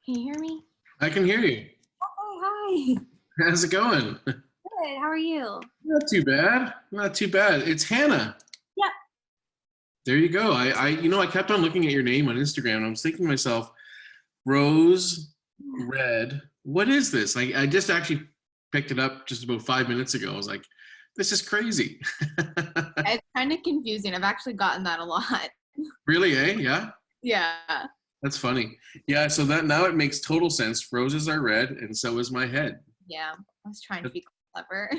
Can you hear me? I can hear you. Oh, hi. How's it going? Good. How are you? Not too bad. Not too bad. It's Hannah. Yep. There you go. I kept on looking at your name on Instagram and I was thinking to myself, Rose Red. What is this? I just actually picked it up just about 5 minutes ago. I was like, this is crazy. It's kind of confusing. I've actually gotten that a lot. Really, eh? Yeah. Yeah. That's funny. Yeah, so that now it makes total sense. Roses are red and so is my head. Yeah. I was trying to be clever.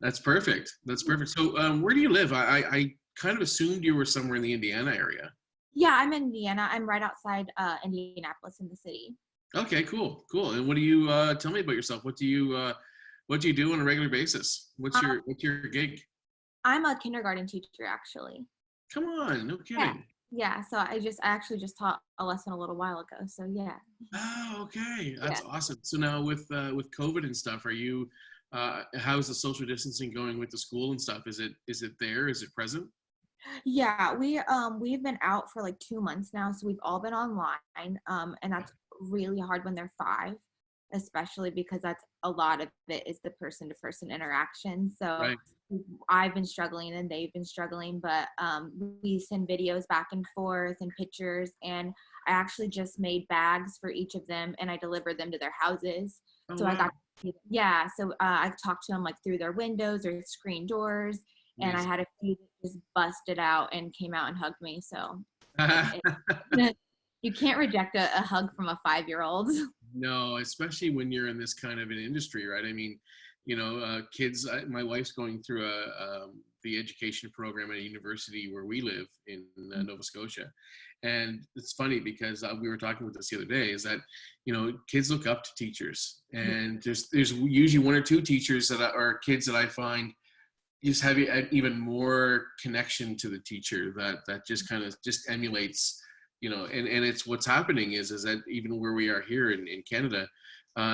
That's perfect. That's perfect. So where do you live? I kind of assumed you were somewhere in the Indiana area. Yeah, I'm in Indiana. I'm right outside Indianapolis in the city. Okay, cool, cool. And what do you tell me about yourself? What do you do on a regular basis? What's your gig? I'm a kindergarten teacher, actually. Come on, no Yeah. kidding. Yeah. So I actually just taught a lesson a little while ago. So yeah. Oh, okay, Yeah. that's awesome. So now with COVID and stuff, are you? How's the social distancing going with the school and stuff? Is it there? Is it present? Yeah, we've been out for like 2 months now, so we've all been online. And that's really hard when they're 5, especially because that's a lot of it is the person-to-person interaction. So Right. I've been struggling and they've been struggling, but we send videos back and forth and pictures. And I actually just made bags for each of them and I delivered them to their houses. Oh So I wow. got, yeah, so I talked to them like through their windows or screen doors, and I Amazing. had a few that just busted out and came out and hugged me. So you can't reject a hug from a 5-year-old. No, especially when you're in this kind of an industry, right? I mean, kids. My wife's going through the education program at a university where we live in Nova Scotia, and it's funny because we were talking with this the other day. Is that kids look up to teachers, and there's usually one or two teachers or kids that I find just have an even more connection to the teacher that just kind of just emulates, and it's what's happening is that even where we are here in Canada,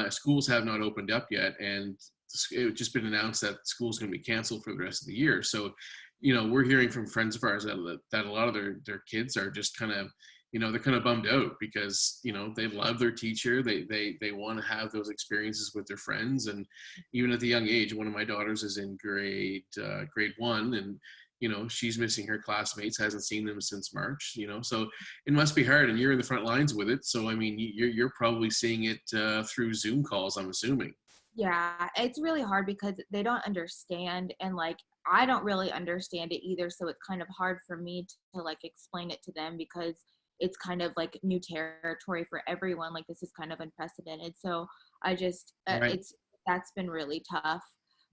schools have not opened up yet, and it's just been announced that school's going to be canceled for the rest of the year. So we're hearing from friends of ours that a lot of their kids are just kind of they're kind of bummed out because they love their teacher, they want to have those experiences with their friends. And even at the young age, one of my daughters is in grade 1, and she's missing her classmates, hasn't seen them since March. So it must be hard, and you're in the front lines with it, so I mean you're probably seeing it through Zoom calls, I'm assuming. Yeah, it's really hard because they don't understand, and like I don't really understand it either, so it's kind of hard for me to like explain it to them because it's kind of like new territory for everyone. Like this is kind of unprecedented. So I just Right. it's that's been really tough.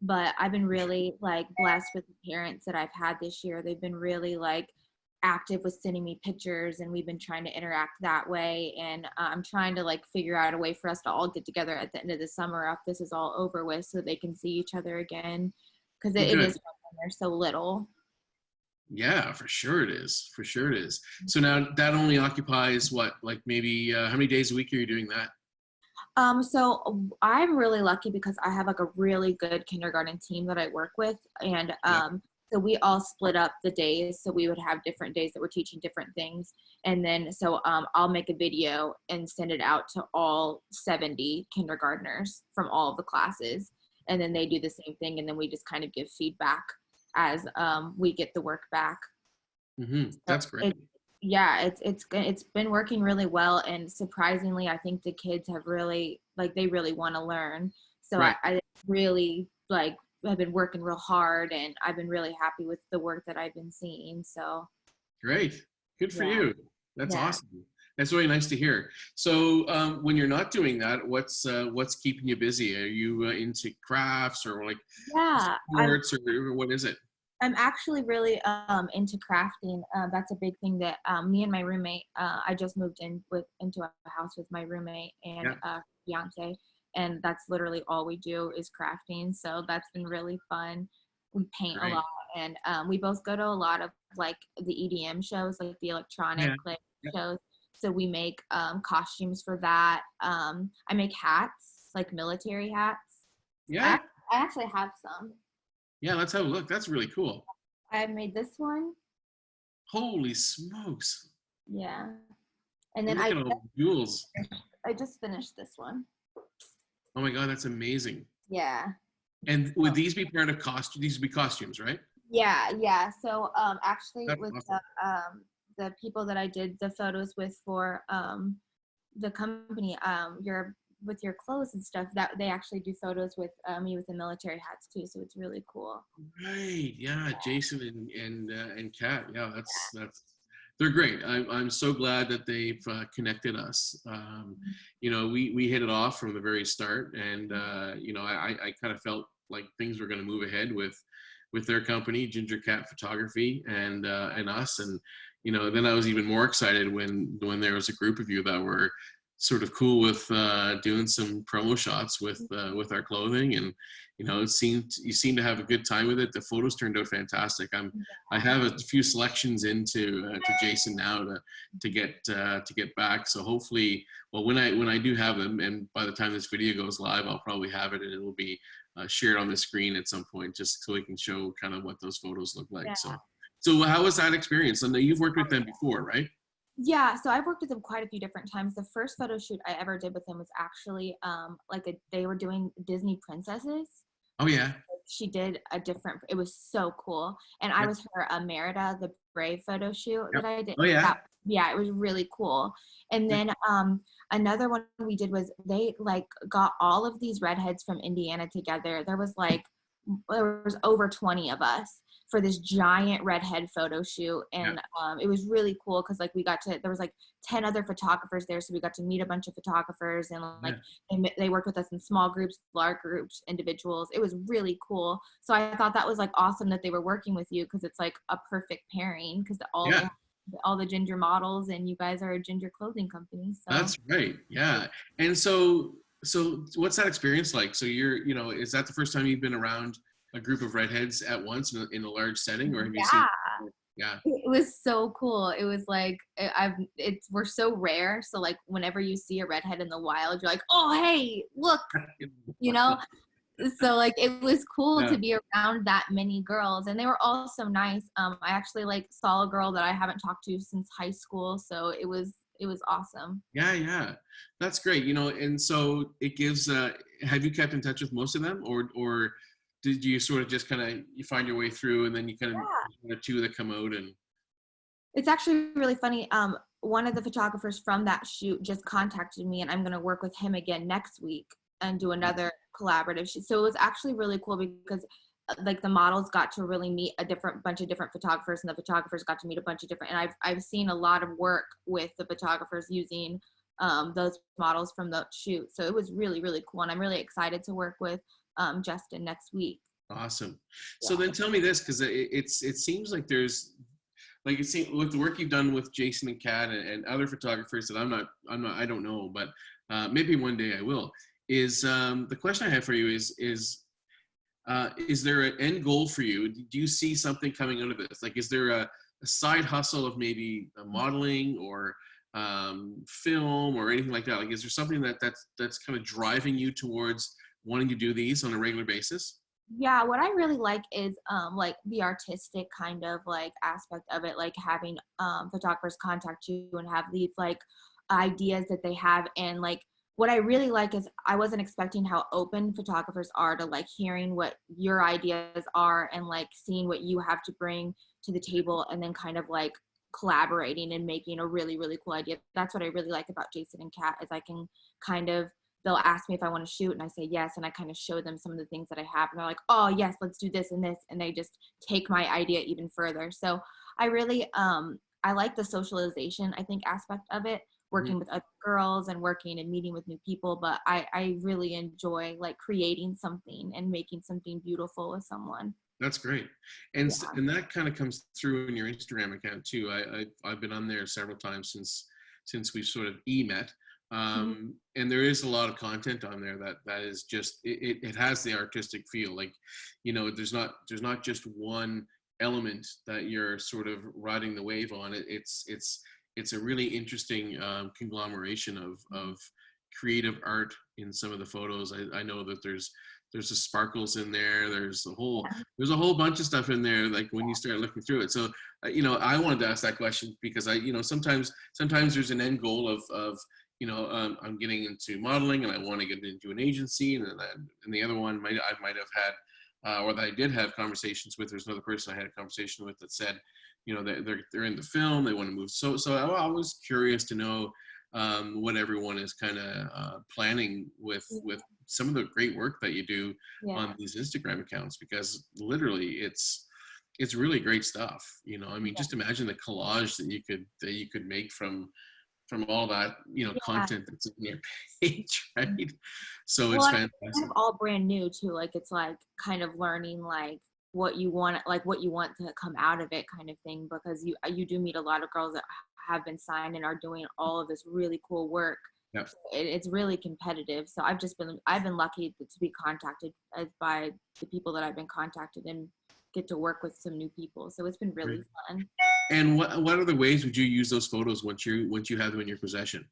But I've been really like blessed with the parents that I've had this year. They've been really like active with sending me pictures, and we've been trying to interact that way. And I'm trying to like figure out a way for us to all get together at the end of the summer after this is all over with so they can see each other again, because Well, it good. is hard when they're so little. Yeah, for sure it is. For sure it is. So now that only occupies what, like maybe how many days a week are you doing that? So I'm really lucky because I have like a really good kindergarten team that I work with, and Yeah. so we all split up the days. So we would have different days that we're teaching different things, and then so I'll make a video and send it out to all 70 kindergartners from all of the classes, and then they do the same thing, and then we just kind of give feedback as we get the work back. So That's great. yeah, it's been working really well, and surprisingly, I think the kids have really like they really want to learn. So Right. I really like have been working real hard, and I've been really happy with the work that I've been seeing. So Great. Good for yeah, you. That's yeah, awesome. That's really nice to hear. So when you're not doing that, what's keeping you busy? Are you into crafts or like yeah. sports or what is it? I'm actually really into crafting. That's a big thing that me and my roommate. I just moved into a house with my roommate and Yeah. fiance, and that's literally all we do is crafting. So that's been really fun. We paint a lot, Great. and we both go to a lot of like the EDM shows, like the electronic Yeah. like Yeah. shows. So we make costumes for that. I make hats, like military hats. I, Yeah. I actually have some. Yeah. Let's have a look. That's really cool. I made this one. Holy smokes. Yeah. And then Look I at all the jewels. I just finished this one. Oh my God, that's amazing. Yeah. And would these be part of costume? These would be costumes, right? Yeah. So actually That's with awesome. the people that I did the photos with for the company, your with your clothes and stuff, that they actually do photos with me with the military hats too. So it's really cool. Right. Yeah. Jason and Kat. Yeah. That's they're great. I'm so glad that they've connected us. You know, we hit it off from the very start, and you know, I kind of felt like things were going to move ahead with their company, Gingerkat Photography, and us. And you know, then I was even more excited when there was a group of you that were sort of cool with doing some promo shots with our clothing. And you know, you seemed to have a good time with it. The photos turned out fantastic. I have a few selections into to Jason now to get back. So hopefully, well, when I do have them, and by the time this video goes live, I'll probably have it, and it will be shared on the screen at some point, just so we can show kind of what those photos look like. Yeah. So how was that experience? I know you've worked with them before, right? Yeah, so I've worked with them quite a few different times. The first photo shoot I ever did with them was actually they were doing Disney princesses. Oh yeah. She did a different, it was so cool. And I Yep. was her Merida the Brave photo shoot Yep. that I did. Oh yeah. Yeah, it was really cool. And then another one we did was they like got all of these redheads from Indiana together. There was over 20 of us for this giant redhead photo shoot, and it was really cool because like there was like 10 other photographers there, so we got to meet a bunch of photographers, and like they worked with us in small groups, large groups, individuals. It was really cool. So I thought that was like awesome that they were working with you, because it's like a perfect pairing, because all the ginger models, and you guys are a ginger clothing company. So That's right. Yeah. And so what's that experience like? So you know, is that the first time you've been around a group of redheads at once in a large setting, or have you seen? Yeah. It was so cool. It was like we're so rare. So like whenever you see a redhead in the wild, you're like, oh hey, look, you know. So like it was cool to be around that many girls, and they were all so nice. I actually like saw a girl that I haven't talked to since high school, so it was awesome. Yeah. That's great. You know, and so it gives. Have you kept in touch with most of them, or did you sort of just kind of you find your way through, and then you kind of the two that come out? And it's actually really funny. One of the photographers from that shoot just contacted me, and I'm going to work with him again next week and do another collaborative shoot. So it was actually really cool because like the models got to really meet a bunch of different photographers, and the photographers got to meet a bunch of different, and I've seen a lot of work with the photographers using those models from the shoot. So it was really, really cool. And I'm really excited to work with Justin next week. awesome. So then tell me this, because it seems like there's like it seems with the work you've done with Jason and Kat and other photographers that I don't know, but maybe one day I will. Is the question I have for you is there an end goal for you? Do you see something coming out of this? Like, is there a side hustle of maybe modeling or film or anything like that? Like, is there something that's kind of driving you towards wanting to do these on a regular basis? Yeah, what I really like is like the artistic kind of like aspect of it, like having photographers contact you and have these like ideas that they have. And like what I really like is I wasn't expecting how open photographers are to like hearing what your ideas are and like seeing what you have to bring to the table, and then kind of like collaborating and making a really, really cool idea. That's what I really like about Jason and Kat, is I can kind of, they'll ask me if I want to shoot, and I say yes, and I kind of show them some of the things that I have, and they're like, oh yes, let's do this and this, and they just take my idea even further. So I really I like the socialization, I think, aspect of it, working with other girls and working and meeting with new people. But I really enjoy like creating something and making something beautiful with someone. That's great, and that kind of comes through in your Instagram account too. I've been on there several times since we've sort of met. And there is a lot of content on there that is just it has the artistic feel. Like, you know, there's not just one element that you're sort of riding the wave on. It's a really interesting conglomeration of creative art in some of the photos. I know that there's the sparkles in there. There's a whole bunch of stuff in there. Like when you start looking through it. So you know, I wanted to ask that question because sometimes there's an end goal of I'm getting into modeling and I want to get into an agency. And the other one I might have had, or that I did have conversations with. There's another person I had a conversation with that said, they're in the film, they want to move. So I was curious to know what everyone is kind of planning with some of the great work that you do on these Instagram accounts, because literally it's really great stuff. I mean, just imagine the collage that you could make from all that content that's in your page, right? So Well, it's and it's kind fantastic. of all brand new too. Like it's like kind of learning like what you want to come out of it, kind of thing. Because you do meet a lot of girls that have been signed and are doing all of this really cool work. Yeah. It's really competitive. So I've been lucky to be contacted by the people that I've been contacted and get to work with some new people. So it's been really fun. And what other ways would you use those photos once you have them in your possession?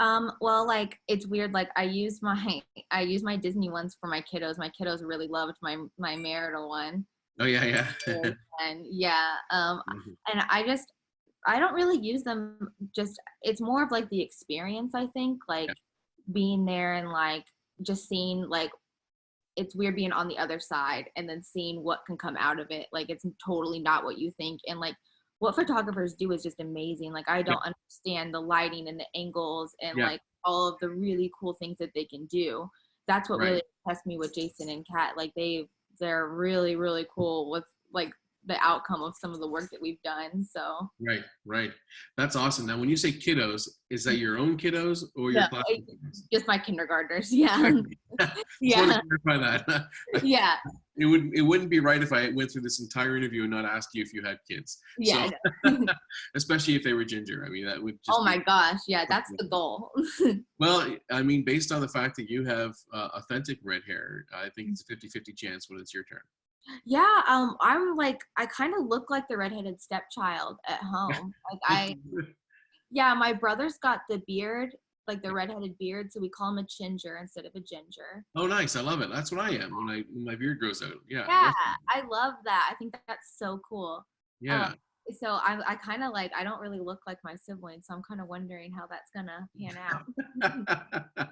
Well, like it's weird. Like I use my Disney ones for my kiddos. My kiddos really loved my marital one. Oh yeah. And yeah, Mhm. and I don't really use them. Just it's more of like the experience. I think like Yeah. being there and like just seeing like it's weird being on the other side and then seeing what can come out of it. Like it's totally not what you think. And like what photographers do is just amazing. Like I Yeah. don't understand the lighting and the angles and Yeah. like all of the really cool things that they can do. That's what Right. really impressed me with Jason and Kat. Like they're really, really cool with like the outcome of some of the work that we've done. So Right. That's awesome. Now, when you say kiddos, is that your own kiddos or your no, classroom kiddos? just my kindergartners. Yeah. Just want Yeah. to clarify that. Yeah. It wouldn't be right if I went through this entire interview and not ask you if you had kids. So, Yeah. especially if they were ginger, I mean, that would just Oh be. my gosh. Yeah. That's the goal. Well, I mean, based on the fact that you have authentic red hair, I think it's a 50-50 chance when it's your turn. Yeah, I'm like I kind of look like the redheaded stepchild at home. Yeah, my brother's got the beard, like the redheaded beard, so we call him a ginger instead of a ginger. Oh, nice! I love it. That's what I am when my beard grows out. Yeah, Yeah, I love that. I think that's so cool. Um, yeah. so I kind of like I don't really look like my siblings, so I'm kind of wondering how that's gonna pan out.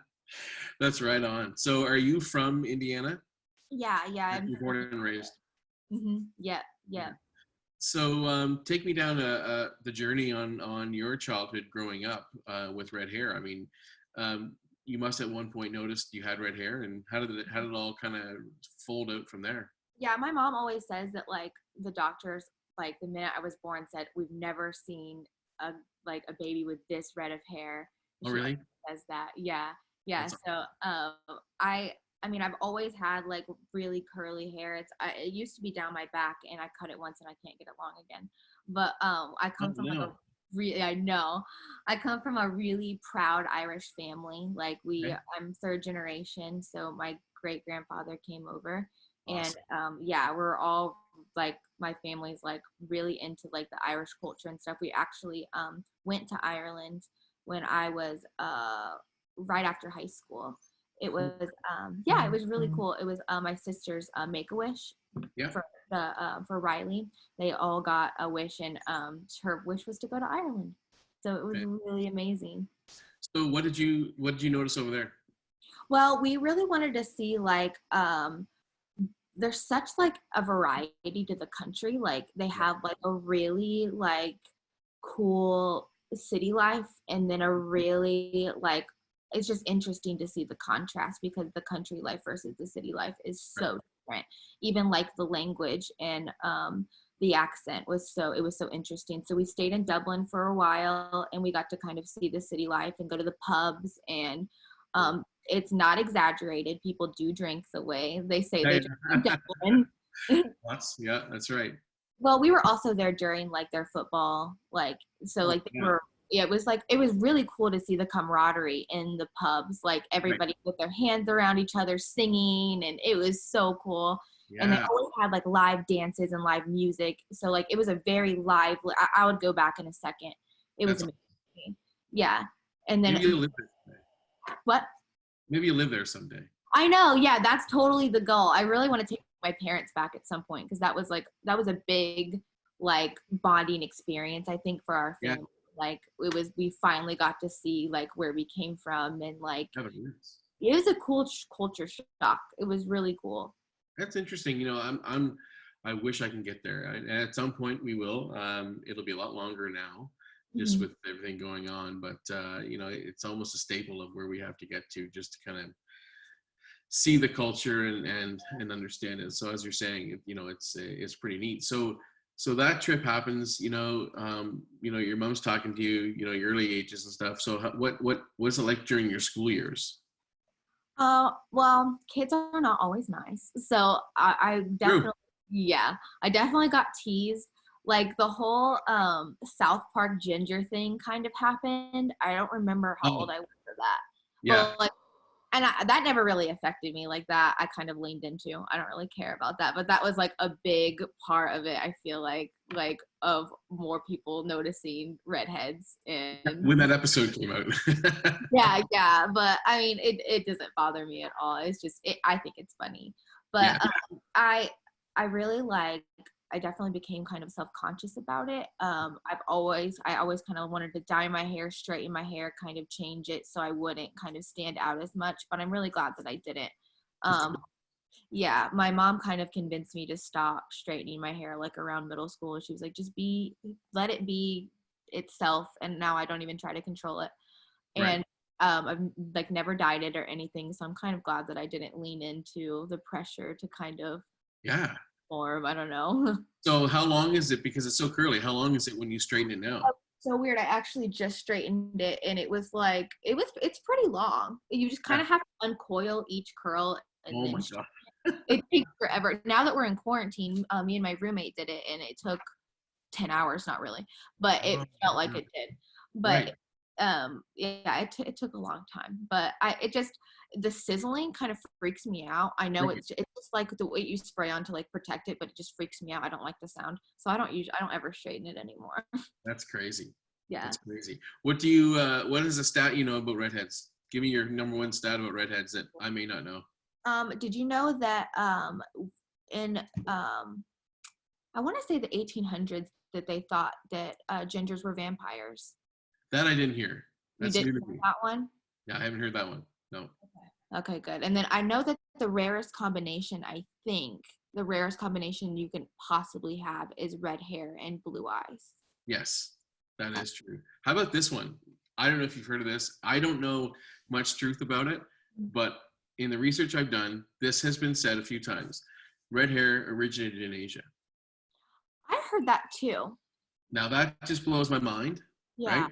That's right on. So, are you from Indiana? Yeah, I'm You're born and raised. yeah, yeah. So, take me down the journey on your childhood growing up with red hair. I mean, you must at one point noticed you had red hair, and how did it all kind of fold out from there? Yeah, my mom always says that like the doctors, like the minute I was born, said we've never seen a a baby with this red of hair. Oh, She always really? says that. Yeah, yeah. That's So I mean I've always had like really curly hair. It used to be down my back, and I cut it once, and I can't get it long again. But I oh come from like a no. really I know I come from a really proud Irish family. Like Okay. I'm third generation, so my great grandfather came over and Awesome. yeah, we're all like my family's like really into like the Irish culture and stuff. We actually went to Ireland when I was right after high school. It Oh, was yeah, it was really cool. It was my sister's Make-A-Wish yeah. for Riley. They all got a wish, and her wish was to go to Ireland. So it was Okay. really amazing. So, what did you notice over there? Well, we really wanted to see like there's such like a variety to the country. Like they Yeah. have like a really like cool city life, and then a really like it's just interesting to see the contrast because the country life versus the city life is Right. so different. Even like the language and the accent was so interesting. So we stayed in Dublin for a while, and we got to kind of see the city life and go to the pubs, and Cool. it's not exaggerated. People do drink the way they say Yeah, they drink in Dublin. that's right. Well, we were also there during like their football, like so Oh, like they yeah. were yeah, it was really cool to see the camaraderie in the pubs, like Right. everybody with their hands around each other singing, and it was so cool. And they Yeah. always had like live dances and live music. So like it was a very lively I would go back in a second. It was That's amazing. Yeah. And maybe then you'll live there someday. what? Maybe you'll live there someday. I know, yeah, that's totally the goal. I really want to take my parents back at some point because that was a big like bonding experience I think for our Yeah. family. like we finally got to see like where we came from, and like Yeah, it is. it was a cool culture shock. It was really cool. That's interesting. I wish I can get there. At some point we will. It'll be a lot longer now, just Mhm. with everything going on. But it's almost a staple of where we have to get to, just to kind of see the culture and understand it. So as you're saying, it's pretty neat. So that trip happens. Your mom's talking to you. Your early ages and stuff. So what was it like during your school years? Well, kids are not always nice. So I True. definitely, yeah, I definitely got teased. Like the whole South Park Ginger thing kind of happened. I don't remember how old Oh, I was for that, yeah. but like, and that never really affected me like that. I kind of leaned into. I don't really care about that, but that was like a big part of it. I feel like of more people noticing redheads and When that episode came out. yeah, but I mean, it doesn't bother me at all. It's just, I think it's funny. But Yeah. I really I definitely became kind of self-conscious about it. I always kind of wanted to dye my hair, straighten my hair, kind of change it so I wouldn't kind of stand out as much. But I'm really glad that I didn't. Um, yeah, my mom kind of convinced me to stop straightening my hair like around middle school. She was like, just let it be itself. And now I don't even try to control it. Right. And I've like never dyed it or anything, so I'm kind of glad that I didn't lean into the pressure to kind of Yeah. form. I don't know. So how long is it? Because it's so curly. How long is it when you straighten it now? So weird. I actually just straightened it, and it was like it's pretty long. You just kind Yeah. of have to uncoil each curl, and Oh then my God. it takes forever. Now that we're in quarantine, me and my roommate did it, and it took 10 hours, not really, but it Oh, felt like it did. But right. yeah, it took a long time, but it just, the sizzling kind of freaks me out. I know Right. it's just like the way you spray on to like protect it, but it just freaks me out. I don't like the sound, so I don't ever straighten it anymore. That's crazy. Yeah. That's crazy. What is a stat you know about redheads? Give me your number one stat about redheads that I may not know. Did you know that in I want to say the 1800s that they thought that gingers were vampires? That I didn't hear. You That's didn't new to know me. that one? Yeah, I haven't heard that one. No. Okay, good. And then I know that the rarest combination, I think, the rarest combination you can possibly have is red hair and blue eyes. Yes, that is true. How about this one? I don't know if you've heard of this. I don't know much truth about it, but in the research I've done, this has been said a few times. Red hair originated in Asia. I heard that too. Now that just blows my mind, Yeah.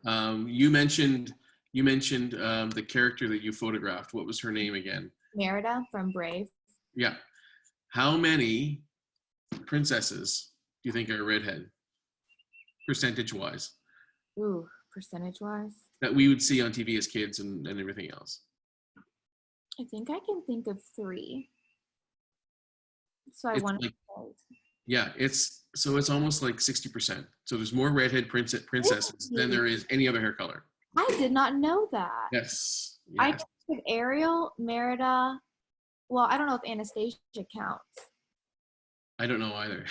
right? You mentioned the character that you photographed. What was her name again? Merida from Brave. Yeah. How many princesses do you think are redhead, percentage wise, Ooh, percentage wise. that we would see on TV as kids and everything else? I think I can think of 3. So I It's want like, to yeah, it's almost like 60%. So there's more redhead princesses than say, there is any other hair color. I did not know that. Yes, I yes. think of Ariel, Merida. Well, I don't know if Anastasia counts. I don't know either.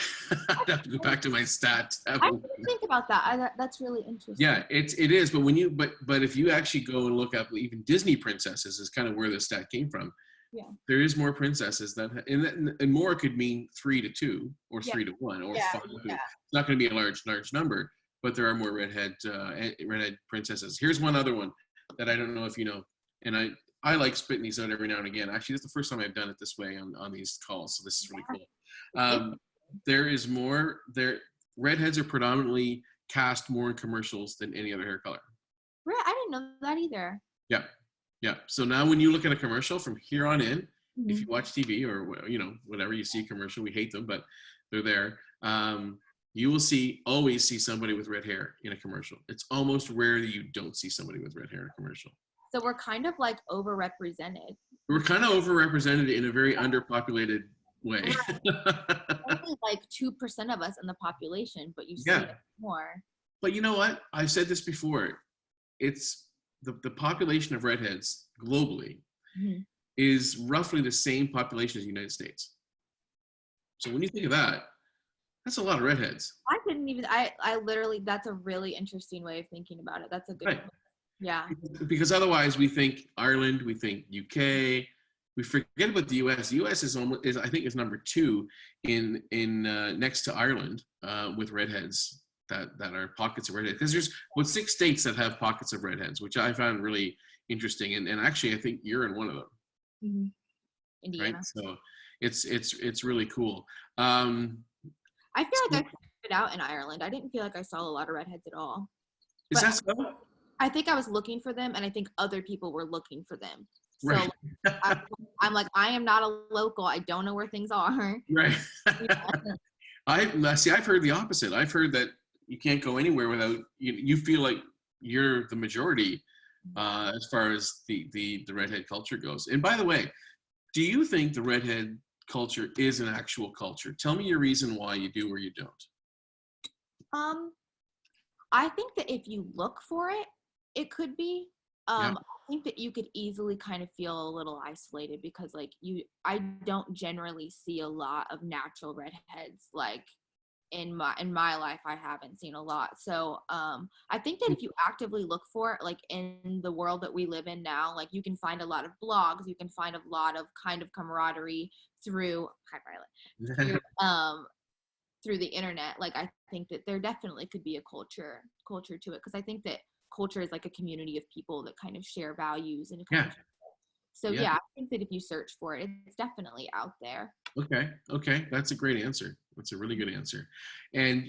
I'd have to go back to my stat. I didn't think about that. That's really interesting. Yeah, it is. But when you but if you actually go and look up even Disney princesses is kind of where the stat came from. Yeah. There is more princesses and more could mean 3 to 2 or Yeah. 3 to 1 or Yeah. 5 to 2. Yeah. It's not going to be a large number, but there are more redhead princesses. Here's one other one that I don't know if you know, and I like spitting these out every now and again. Actually, this is the first time I've done it this way on these calls, so this is really cool. There is more there. Redheads are predominantly cast more in commercials than any other hair color. Right, I didn't know that either. Yeah, yeah. So now when you look at a commercial from here on in, Mm-hmm. if you watch TV or whatever you see a commercial, we hate them, but they're there. You will always see somebody with red hair in a commercial. It's almost rare that you don't see somebody with red hair in a commercial. So we're kind of like overrepresented. We're kind of overrepresented in a very underpopulated way. Only like 2% of us in the population, but you see Yeah. it more. But you know what? I've said this before. It's the population of redheads globally Mm-hmm. is roughly the same population as the United States. So when you think of that, That's a lot of redheads. I couldn't even, I literally, that's a really interesting way of thinking about it. That's a good Right. point. Yeah. Because otherwise we think Ireland, we think UK, we forget about the US. The US is almost, is, I think, is number 2 in next to Ireland with redheads that are pockets of redheads. Because there's 6 states that have pockets of redheads, which I found really interesting. And actually, I think you're in one of them, Mm-hmm. right? Indiana. So it's really cool. I feel So like I figured it out in Ireland. I didn't feel like I saw a lot of redheads at all. is But that so? I think I was looking for them, and I think other people were looking for them. So Right. I'm like, I am not a local. I don't know where things are. Right. Yeah. I've heard the opposite. I've heard that you can't go anywhere without you feel like you're the majority as far as the redhead culture goes. And by the way, do you think the redhead culture is an actual culture? Tell me your reason why you do or you don't. Um, I think that if you look for it, it could be. Yeah. I think that you could easily kind of feel a little isolated because like I don't generally see a lot of natural redheads like in my life. I haven't seen a lot. So I think that if you actively look for it, like in the world that we live in now, like you can find a lot of blogs, you can find a lot of kind of camaraderie through through through the internet. Like I think that there definitely could be a culture to it because I think that culture is like a community of people that kind of share values and kind Yeah. of, so Yeah. yeah, I think that if you search for it, it's definitely out there. Okay. That's a great answer. That's a really good answer. And,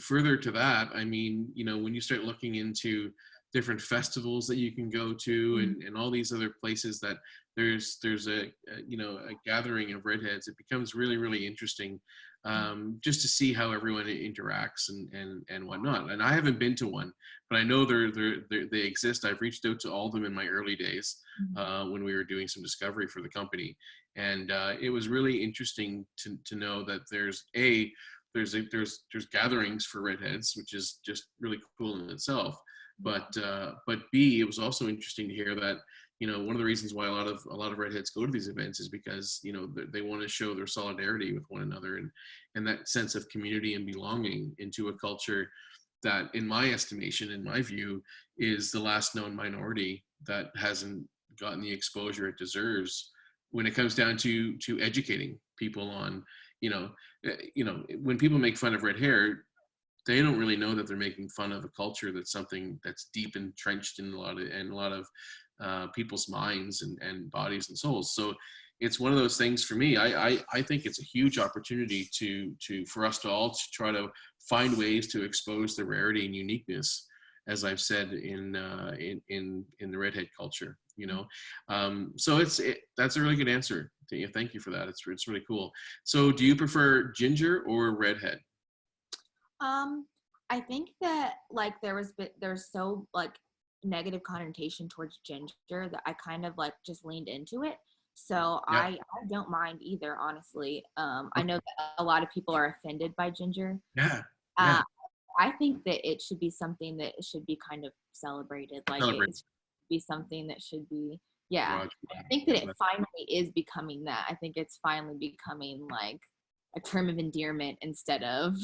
further to that, I mean, when you start looking into different festivals that you can go to and all these other places that there's a gathering of redheads, it becomes really, really interesting just to see how everyone interacts and whatnot. And I haven't been to one, but I know they exist. I've reached out to all of them in my early days when we were doing some discovery for the company. And it was really interesting to know that there's gatherings for redheads, which is just really cool in itself. But B, it was also interesting to hear that one of the reasons why a lot of redheads go to these events is because they want to show their solidarity with one another and that sense of community and belonging into a culture that, in my estimation, in my view, is the last known minority that hasn't gotten the exposure it deserves when it comes down to educating people on when people make fun of red hair, they don't really know that they're making fun of a culture that's something that's deep entrenched in a lot of people's minds and bodies and souls. So it's one of those things for me. I think it's a huge opportunity for us to all to try to find ways to expose the rarity and uniqueness, as I've said in the redhead culture. So that's a really good answer. Thank you for that. It's really cool. So do you prefer ginger or redhead? I think that like there's so like negative connotation towards ginger that I kind of like just leaned into it. So Yeah. I don't mind either, honestly. I know that a lot of people are offended by ginger. Yeah. Uh, I think that it should be something that should be kind of celebrated. Like Celebrate. it should be something that should be, yeah. Roger. I think that it finally is becoming that. I think it's finally becoming like a term of endearment instead of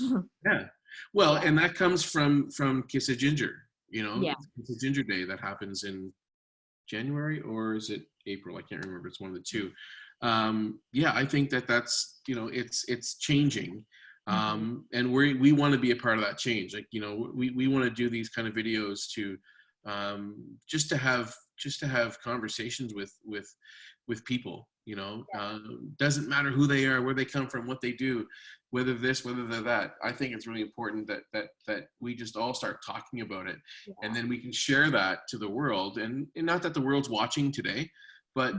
Yeah. Well, and that comes from Kiss a Ginger. yeah. Kiss a Ginger Day that happens in January, or is it April? I can't remember. It's one of the two. Yeah, I think that's it's changing, and we want to be a part of that change. Like we want to do these kind of videos to just to have conversations with people. Doesn't matter who they are, where they come from, what they do, whether this, whether they're that. I think it's really important that we just all start talking about it, and then we can share that to the world. And not that the world's watching today, but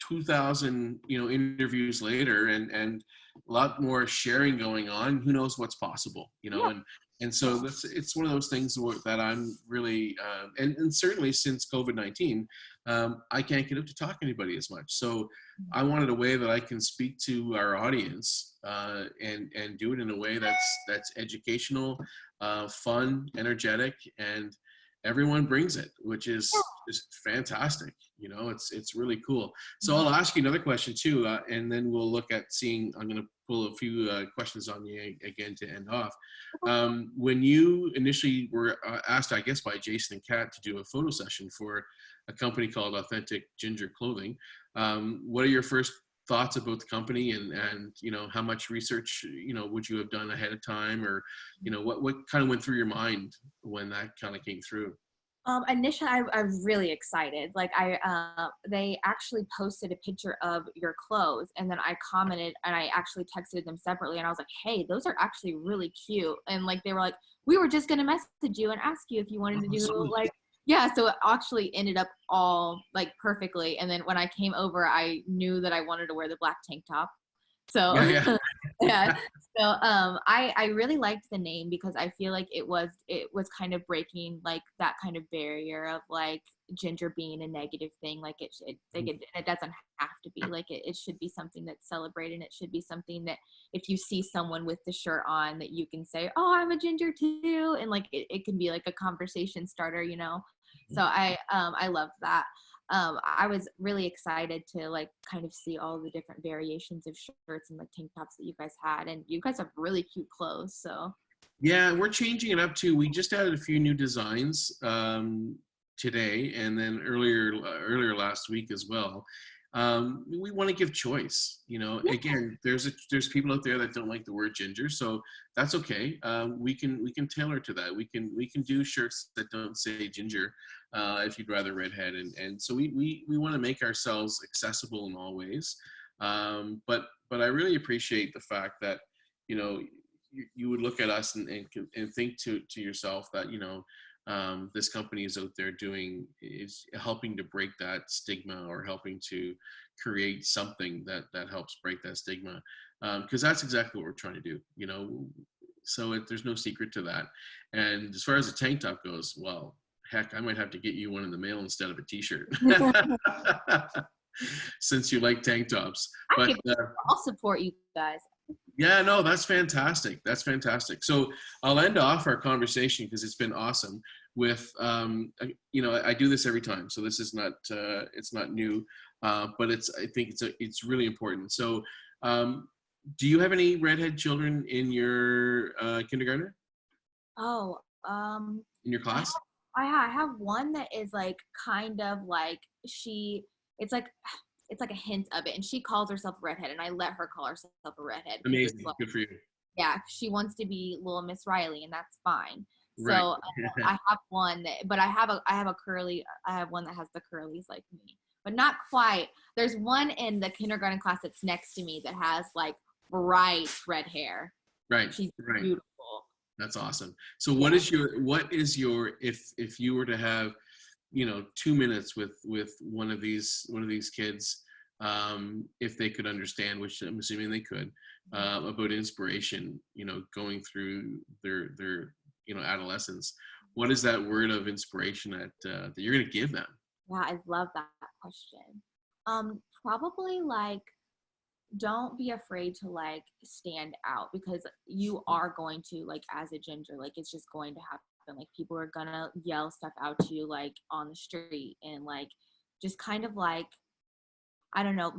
2,000 interviews later, and a lot more sharing going on. Who knows what's possible? And so it's one of those things that I'm really and certainly since COVID-19, I can't get up to talk to anybody as much. So I wanted a way that I can speak to our audience and do it in a way that's educational, fun, energetic, and everyone brings it, which is just fantastic. It's really cool. So I'll ask you another question too, and then we'll look at seeing. I'm going to pull a few questions on you again to end off. When you initially were asked, I guess, by Jason and Kat to do a photo session for a company called Authentic Ginger Clothing, what are your first thoughts about the company, and you know, how much research, you know, would you have done ahead of time, or you know, what kind of went through your mind when that kind of came through? Initially, I was really excited. Like they actually posted a picture of your clothes, and then I commented, and I actually texted them separately, and I was like, "Hey, those are actually really cute." And like they were like, "We were just gonna message you and ask you if you wanted to do like." Yeah, so it actually ended up all like perfectly. And then when I came over, I knew that I wanted to wear the black tank top. So Yeah, yeah. yeah. So I really liked the name because I feel like it was kind of breaking like that kind of barrier of like ginger being a negative thing. Like it doesn't have to be like it should be something that's celebrated, and it should be something that if you see someone with the shirt on that you can say, "Oh, I'm a ginger too," and like it can be like a conversation starter, you know. So I love that. I was really excited to like kind of see all the different variations of shirts and like tank tops that you guys had, and you guys have really cute clothes. So Yeah, we're changing it up too. We just added a few new designs today, and then earlier last week as well. We want to give choice. You know, yeah. again, there's people out there that don't like the word ginger, so that's okay. We can tailor to that. We can do shirts that don't say ginger if you'd rather redhead, and so we want to make ourselves accessible in all ways. But I really appreciate the fact that, you know, you would look at us and think to yourself that, you know, this company is out there is helping to break that stigma, or helping to create something that helps break that stigma, because that's exactly what we're trying to do, you know. So there's no secret to that. And as far as the tank top goes, well, heck, I might have to get you one in the mail instead of a t-shirt. Since you like tank tops. I But can, I'll support you guys. yeah, no, that's fantastic. That's fantastic. So I'll end off our conversation, because it's been awesome, with, you know, I do this every time, so this is not, it's not new, but I think it's really important. So, do you have any redhead children in your kindergarten, Oh, in your class? I have one that is like kind of like it's like it's like a hint of it, and she calls herself redhead, and I let her call herself a redhead because it's Amazing. like, Good for you. yeah, she wants to be little Miss Riley, and that's fine. So Right. I have one that, but I have a curly, I have one that has the curlies like me, but not quite. There's one in the kindergarten class that's next to me that has like bright red hair. Right. She's Right. beautiful. That's awesome. So Yeah. if you were to have, you know, 2 minutes with one of these kids, if they could understand, which I'm assuming they could, about inspiration, you know, going through their you know, adolescence, what is that word of inspiration that you're going to give them? Yeah, I love that question. Probably like don't be afraid to like stand out, because you are going to, like, as a ginger, like it's just going to happen. Like people are gonna yell stuff out to you like on the street, and like just kind of like, I don't know,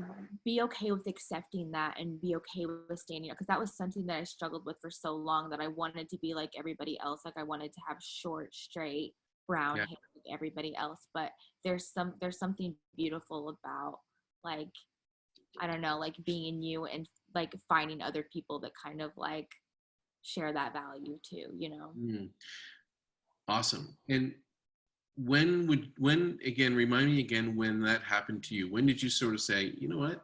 be okay with accepting that and be okay with standing up, because that was something that I struggled with for so long, that I wanted to be like everybody else. Like I wanted to have short, straight, brown Yeah. hair like everybody else. But there's something beautiful about, like, I don't know, like being you and like finding other people that kind of like share that value too, you know? Mm, awesome. And when again, remind me again when that happened to you. When did you sort of say, you know what,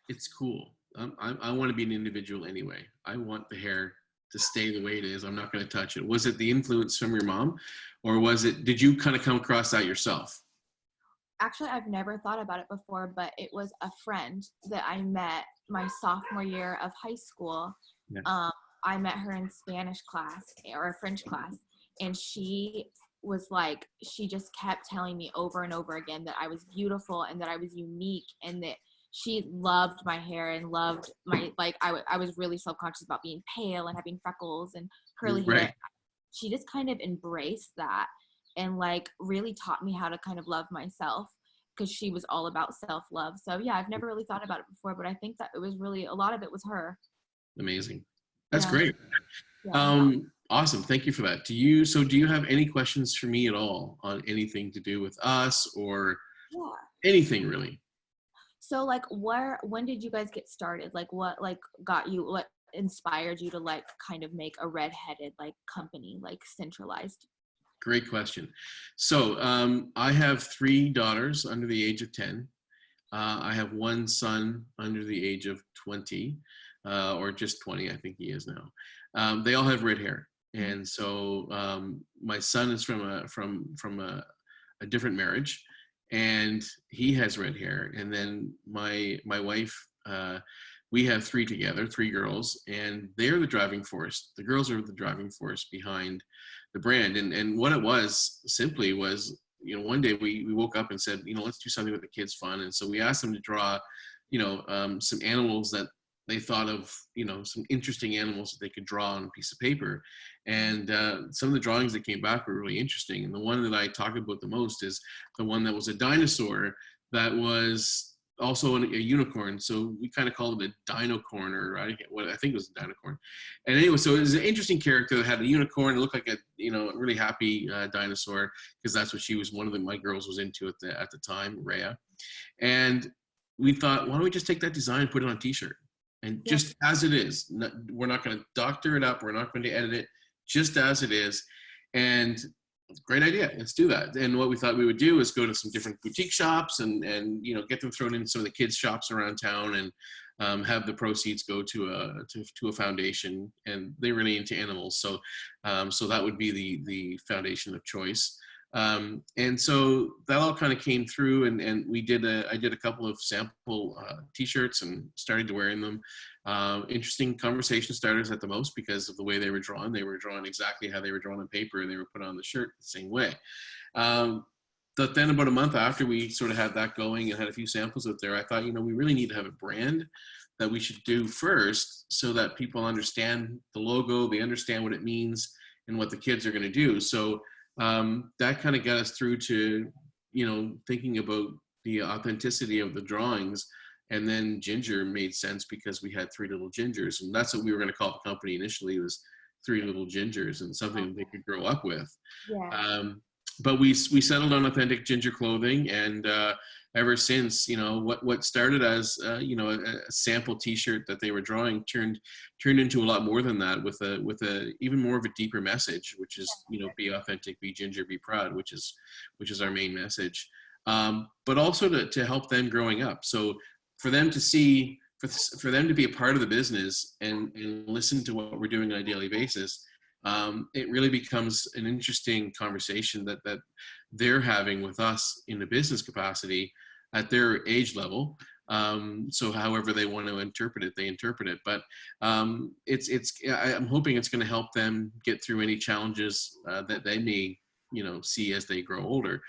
it's cool. I want to be an individual anyway. I want the hair to stay the way it is. I'm not going to touch it. Was it the influence from your mom, or did you kind of come across that yourself? Actually, I've never thought about it before, but it was a friend that I met my sophomore year of high school. Yeah. Um, I met her in Spanish class or a French class, and she just kept telling me over and over again that I was beautiful and that I was unique, and that she loved my hair and loved my, like, I was really self-conscious about being pale and having freckles and curly hair. Right. She just kind of embraced that and like really taught me how to kind of love myself, because she was all about self-love. So yeah, I've never really thought about it before, but I think that it was really, a lot of it was her. Amazing. That's Yeah. great. Yeah. Awesome. Thank you for that. Do you have any questions for me at all on anything to do with us or Yeah. anything really? So like when did you guys get started? Like what like got you what inspired you to like kind of make a redheaded like company, like centralized? Great question. So I have three daughters under the age of 10. I have one son under the age of 20, or just 20, I think he is now. They all have red hair, and so my son is from a different marriage, and he has red hair. And then my wife, we have three together, three girls, and they're the driving force. The girls are the driving force behind the brand. And what it was simply was, one day we woke up and said, let's do something with the kids fun. And so we asked them to draw, some animals that they thought of, some interesting animals that they could draw on a piece of paper. And some of the drawings that came back were really interesting. And the one that I talk about the most is the one that was a dinosaur that was also a unicorn. So we kind of called it a dinocorn, or what I think it was a dinocorn. And anyway, so it was an interesting character that had a unicorn. It looked like a really happy dinosaur, because that's what she was. One of my girls was into at the time, Rhea. And we thought, why don't we just take that design and put it on a t-shirt, and Yeah. just as it is. We're not going to doctor it up. We're not going to edit it, just as it is. And great idea. Let's do that. And what we thought we would do is go to some different boutique shops and get them thrown in some of the kids shops around town, and have the proceeds go to a foundation. And they're really into animals, so that would be the foundation of choice. And so that all kind of came through, and I did a couple of sample t-shirts and started to wearing them. Interesting conversation starters at the most, because of the way they were drawn. They were drawn exactly how they were drawn on paper, and they were put on the shirt the same way. But then about a month after we sort of had that going and had a few samples out there, I thought, we really need to have a brand that we should do first, so that people understand the logo, they understand what it means and what the kids are going to do. So that kind of got us through to, thinking about the authenticity of the drawings. And then Ginger made sense, because we had three little gingers, and that's what we were going to call the company initially, was Three Little Gingers, and something that they could grow up with. Yeah. But we settled on authentic ginger clothing, and ever since, what started as a sample T-shirt that they were drawing turned into a lot more than that, with a even more of a deeper message, which is, be authentic, be ginger, be proud, which is our main message. But also to help them growing up. So for them to see, for them to be a part of the business and listen to what we're doing on a daily basis, it really becomes an interesting conversation that they're having with us in a business capacity at their age level. So however they want to interpret it, they interpret it. But I'm hoping it's going to help them get through any challenges that they may see as they grow older.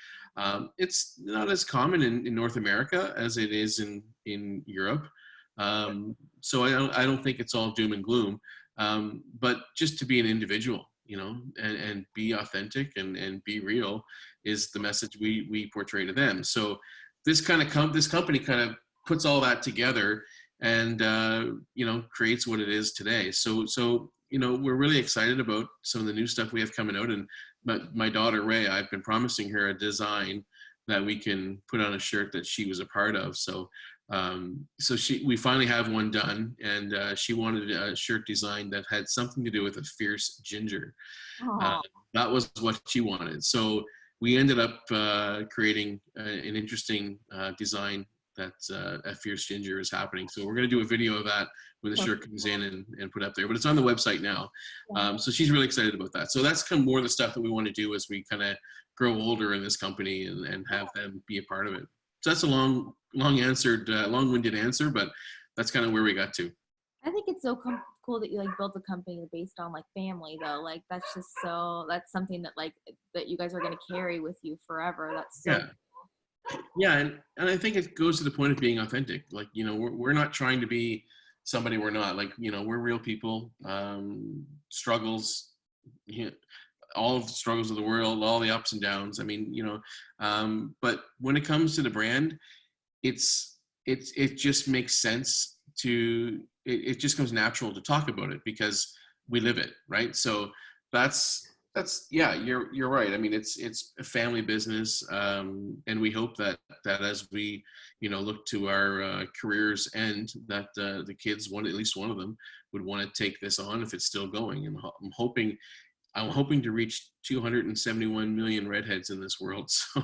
It's not as common in North America as it is in Europe. So I don't think it's all doom and gloom. But just to be an individual, and be authentic and be real, is the message we portray to them. So this company kind of puts all that together, and creates what it is today. So we're really excited about some of the new stuff we have coming out. And my daughter Ray, I've been promising her a design that we can put on a shirt that she was a part of. So we finally have one done, and she wanted a shirt design that had something to do with a fierce ginger. That was what she wanted. So we ended up creating an interesting design that a fierce ginger is happening. So we're going to do a video of that when the shirt comes in and put up there, but it's on the website now. So she's really excited about that. So that's kind of more of the stuff that we want to do as we kind of grow older in this company, and have them be a part of it. So that's a long-winded answer, but that's kind of where we got to. I think it's so cool that you like built a company based on like family though. Like that's something that that you guys are going to carry with you forever. That's so cool. Yeah, and I think it goes to the point of being authentic. Like, we're not trying to be somebody we're not. Like, we're real people. Struggles, all of the struggles of the world, all the ups and downs. I mean, but when it comes to the brand, it just makes sense to it just comes natural to talk about it because we live it, right? So that's yeah, you're right. I mean, it's a family business, and we hope that as we look to our careers end, that the kids, at least one of them, would want to take this on if it's still going. And I'm hoping to reach 271 million redheads in this world. So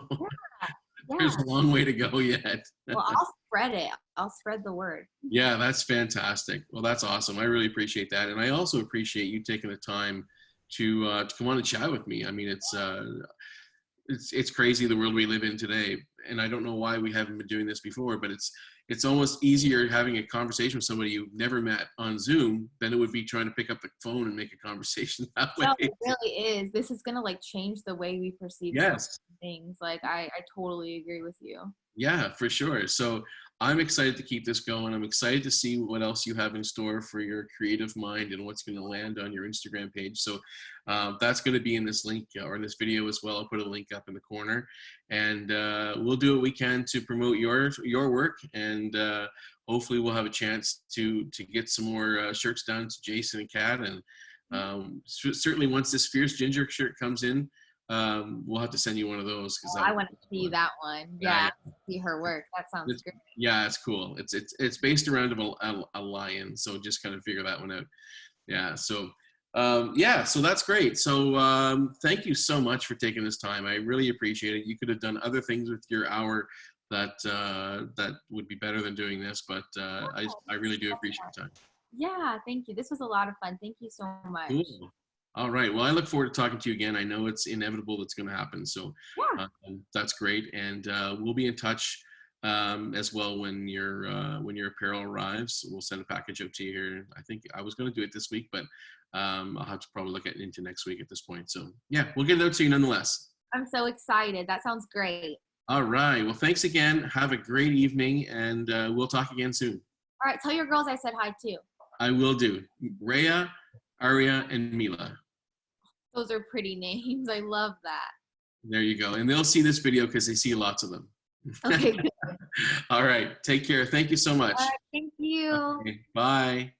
Yeah, there's yeah. a long way to go yet. Well, I'll spread it. I'll spread the word. Yeah, that's fantastic. Well, that's awesome. I really appreciate that, and I also appreciate you taking the time to come on and chat with me. I mean, it's crazy the world we live in today, and I don't know why we haven't been doing this before, but it's almost easier having a conversation with somebody you've never met on Zoom than it would be trying to pick up the phone and make a conversation that way. No, it really is. This is gonna like change the way we perceive so Yes. many things. Like I totally agree with you. Yeah, for sure. So I'm excited to keep this going. I'm excited to see what else you have in store for your creative mind and what's going to land on your Instagram page. So that's going to be in this link or in this video as well. I'll put a link up in the corner, and we'll do what we can to promote your work, and hopefully we'll have a chance to get some more shirts done to Jason and Kat. And certainly once this Fierce Ginger shirt comes in, we'll have to send you one of those because I want to see that one. Yeah, see her work. That sounds great. Yeah, it's cool. It's based around a lion, so just kind of figure that one out. Yeah, so so that's great. So thank you so much for taking this time. I really appreciate it. You could have done other things with your hour that would be better than doing this, but I really do appreciate the time. Yeah, thank you. This was a lot of fun. Thank you so much. Cool. All right. Well, I look forward to talking to you again. I know it's inevitable that's going to happen. So that's great. And we'll be in touch as well when your apparel arrives. We'll send a package up to you here. I think I was going to do it this week, but I'll have to probably look at it into next week at this point. So yeah, we'll get it out to you nonetheless. I'm so excited. That sounds great. All right. Well, thanks again. Have a great evening, and we'll talk again soon. All right. Tell your girls I said hi too. I will do. Rhea, Aria, and Mila. Those are pretty names. I love that. There you go. And they'll see this video because they see lots of them. Okay. All right. Take care. Thank you so much. Thank you. Okay, bye.